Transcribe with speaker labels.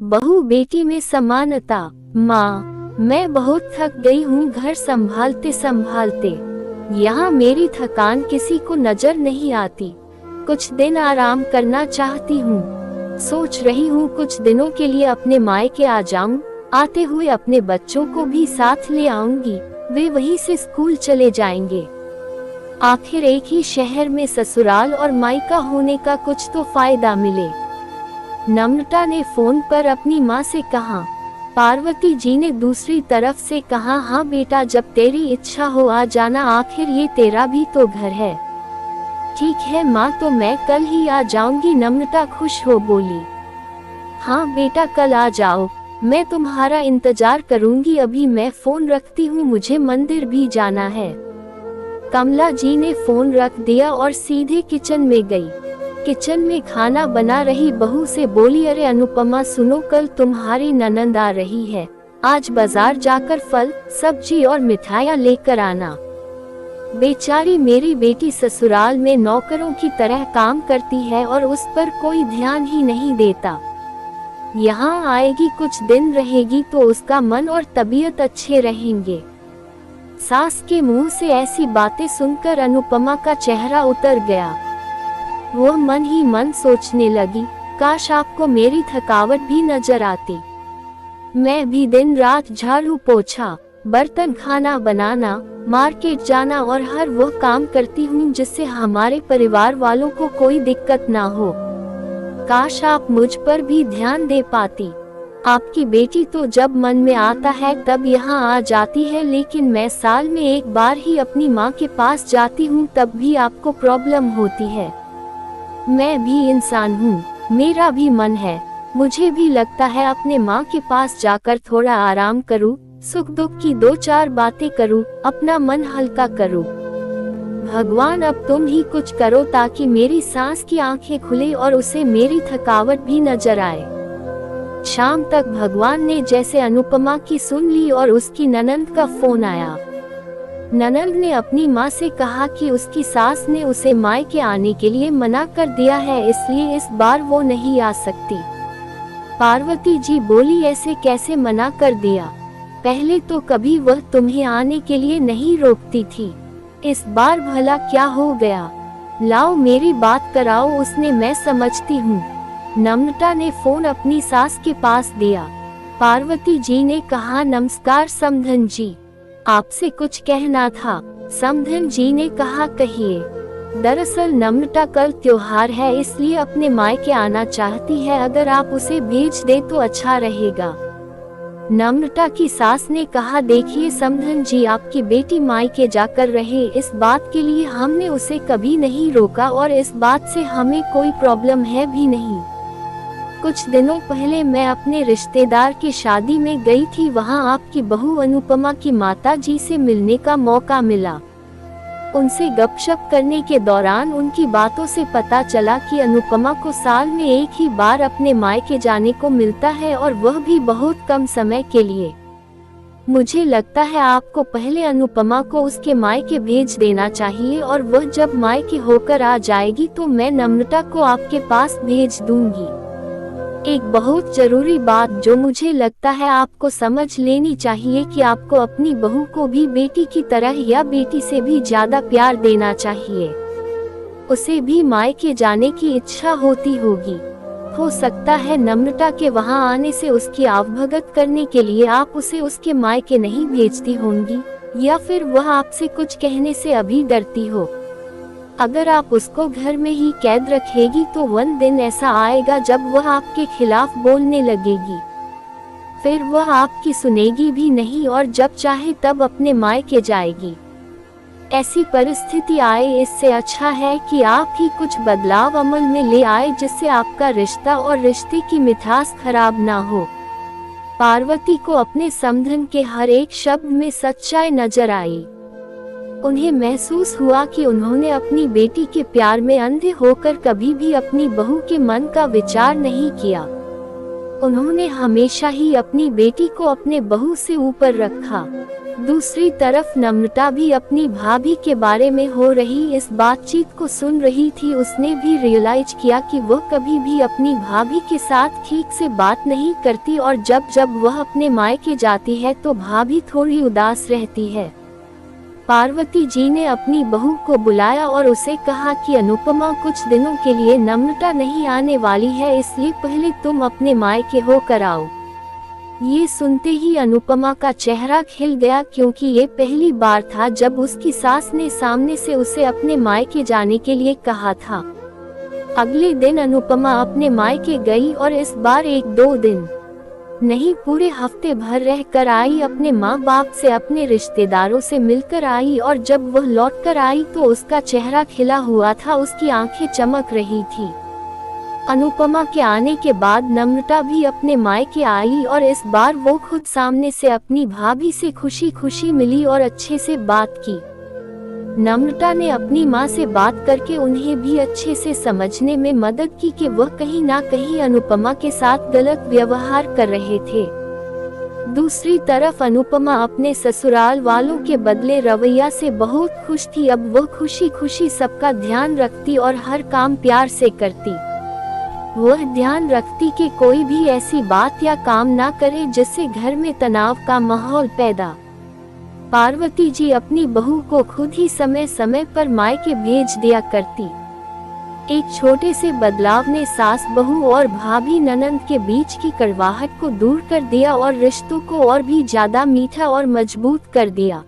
Speaker 1: बहू बेटी में समानता। माँ, मैं बहुत थक गई हूँ घर संभालते संभालते। यहाँ मेरी थकान किसी को नजर नहीं आती। कुछ दिन आराम करना चाहती हूँ। सोच रही हूँ कुछ दिनों के लिए अपने मायके आ जाऊँ। आते हुए अपने बच्चों को भी साथ ले आऊंगी, वे वहीं से स्कूल चले जाएंगे। आखिर एक ही शहर में ससुराल और मायका होने का कुछ तो फायदा मिले। नम्रता ने फोन पर अपनी माँ से कहा। पार्वती जी ने दूसरी तरफ से कहा, हाँ बेटा, जब तेरी इच्छा हो आ जाना, आखिर ये तेरा भी तो घर है। ठीक है माँ, तो मैं कल ही आ जाऊंगी, नम्रता खुश हो बोली। हाँ बेटा, कल आ जाओ, मैं तुम्हारा इंतजार करूंगी। अभी मैं फोन रखती हूँ, मुझे मंदिर भी जाना है। कमला जी ने फोन रख दिया और सीधे किचन में गई। किचन में खाना बना रही बहू से बोली, अरे अनुपमा सुनो, कल तुम्हारी ननंद आ रही है, आज बाजार जाकर फल सब्जी और मिठाइयाँ लेकर आना। बेचारी मेरी बेटी ससुराल में नौकरों की तरह काम करती है और उस पर कोई ध्यान ही नहीं देता। यहाँ आएगी, कुछ दिन रहेगी तो उसका मन और तबीयत अच्छे रहेंगे। सास के मुंह से ऐसी बातें सुनकर अनुपमा का चेहरा उतर गया। वह मन ही मन सोचने लगी, काश आपको मेरी थकावट भी नजर आती। मैं भी दिन रात झाड़ू पोछा, बर्तन, खाना बनाना, मार्केट जाना और हर वह काम करती हूँ जिससे हमारे परिवार वालों को कोई दिक्कत ना हो। काश आप मुझ पर भी ध्यान दे पाती। आपकी बेटी तो जब मन में आता है तब यहाँ आ जाती है, लेकिन मैं साल में एक बार ही अपनी माँ के पास जाती हूँ, तब भी आपको प्रॉब्लम होती है। मैं भी इंसान हूँ, मेरा भी मन है, मुझे भी लगता है अपने माँ के पास जाकर थोड़ा आराम करूँ, सुख दुख की दो चार बातें करूँ, अपना मन हल्का करूँ। भगवान, अब तुम ही कुछ करो ताकि मेरी सास की आंखें खुले और उसे मेरी थकावट भी नजर आए। शाम तक भगवान ने जैसे अनुपमा की सुन ली और उसकी ननंद का फोन आया। ननंद ने अपनी माँ से कहा कि उसकी सास ने उसे मायके आने के लिए मना कर दिया है, इसलिए इस बार वो नहीं आ सकती। पार्वती जी बोली, ऐसे कैसे मना कर दिया? पहले तो कभी वह तुम्हें आने के लिए नहीं रोकती थी, इस बार भला क्या हो गया? लाओ मेरी बात कराओ उसने, मैं समझती हूँ। नम्रता ने फोन अपनी सास के पास दिया। पार्वती जी ने कहा, नमस्कार समधन जी, आपसे कुछ कहना था। समधन जी ने कहा, कहिए। दरअसल नम्रता कल त्योहार है, इसलिए अपने मायके आना चाहती है, अगर आप उसे भेज दे तो अच्छा रहेगा। नम्रता की सास ने कहा, देखिए समधन जी, आपकी बेटी मायके जाकर रहे, इस बात के लिए हमने उसे कभी नहीं रोका और इस बात से हमें कोई प्रॉब्लम है भी नहीं। कुछ दिनों पहले मैं अपने रिश्तेदार की शादी में गई थी, वहां आपकी बहू अनुपमा की माता जी से मिलने का मौका मिला। उनसे गपशप करने के दौरान उनकी बातों से पता चला कि अनुपमा को साल में एक ही बार अपने मायके जाने को मिलता है और वह भी बहुत कम समय के लिए। मुझे लगता है आपको पहले अनुपमा को उसके मायके भेज देना चाहिए और वह जब मायके होकर आ जाएगी तो मैं नम्रता को आपके पास भेज दूंगी। एक बहुत जरूरी बात जो मुझे लगता है आपको समझ लेनी चाहिए कि आपको अपनी बहू को भी बेटी की तरह या बेटी से भी ज्यादा प्यार देना चाहिए। उसे भी मायके जाने की इच्छा होती होगी। हो सकता है नम्रता के वहां आने से उसकी आवभगत करने के लिए आप उसे उसके मायके नहीं भेजती होंगी, या फिर वह आपसे कुछ कहने से अभी डरती हो। अगर आप उसको घर में ही कैद रखेगी तो one दिन ऐसा आएगा जब वह आपके खिलाफ बोलने लगेगी, फिर वह आपकी सुनेगी भी नहीं और जब चाहे तब अपने मायके जाएगी। ऐसी परिस्थिति आए, इससे अच्छा है कि आप ही कुछ बदलाव अमल में ले आए जिससे आपका रिश्ता और रिश्ते की मिठास खराब ना हो। पार्वती को अपने समधन के हर एक शब्द में सच्चाई नजर आई। उन्हें महसूस हुआ कि उन्होंने अपनी बेटी के प्यार में अंधे होकर कभी भी अपनी बहू के मन का विचार नहीं किया। उन्होंने हमेशा ही अपनी बेटी को अपने बहू से ऊपर रखा। दूसरी तरफ नम्रता भी अपनी भाभी के बारे में हो रही इस बातचीत को सुन रही थी। उसने भी रियलाइज किया कि वह कभी भी अपनी भाभी के साथ ठीक से बात नहीं करती और जब जब वह अपने मायके जाती है तो भाभी थोड़ी उदास रहती है। पार्वती जी ने अपनी बहू को बुलाया और उसे कहा कि अनुपमा कुछ दिनों के लिए नम्रता नहीं आने वाली है, इसलिए पहले तुम अपने मायके होकर आओ। ये सुनते ही अनुपमा का चेहरा खिल गया, क्योंकि ये पहली बार था जब उसकी सास ने सामने से उसे अपने मायके जाने के लिए कहा था। अगले दिन अनुपमा अपने मायके गई और इस बार 1-2 दिन नहीं पूरे हफ्ते भर रह कर आई। अपने माँ बाप से, अपने रिश्तेदारों से मिलकर आई और जब वह लौट कर आई तो उसका चेहरा खिला हुआ था, उसकी आंखें चमक रही थी। अनुपमा के आने के बाद नम्रता भी अपने मायके आई और इस बार वो खुद सामने से अपनी भाभी से खुशी खुशी मिली और अच्छे से बात की। नम्रता ने अपनी माँ से बात करके उन्हें भी अच्छे से समझने में मदद की कि वह कहीं ना कहीं अनुपमा के साथ गलत व्यवहार कर रहे थे। दूसरी तरफ अनुपमा अपने ससुराल वालों के बदले रवैया से बहुत खुश थी। अब वह खुशी खुशी सबका ध्यान रखती और हर काम प्यार से करती। वह ध्यान रखती कि कोई भी ऐसी बात या काम ना करे जिससे घर में तनाव का माहौल पैदा। पार्वती जी अपनी बहू को खुद ही समय समय पर मायके भेज दिया करती। एक छोटे से बदलाव ने सास बहू और भाभी ननंद के बीच की कड़वाहट को दूर कर दिया और रिश्तों को और भी ज्यादा मीठा और मजबूत कर दिया।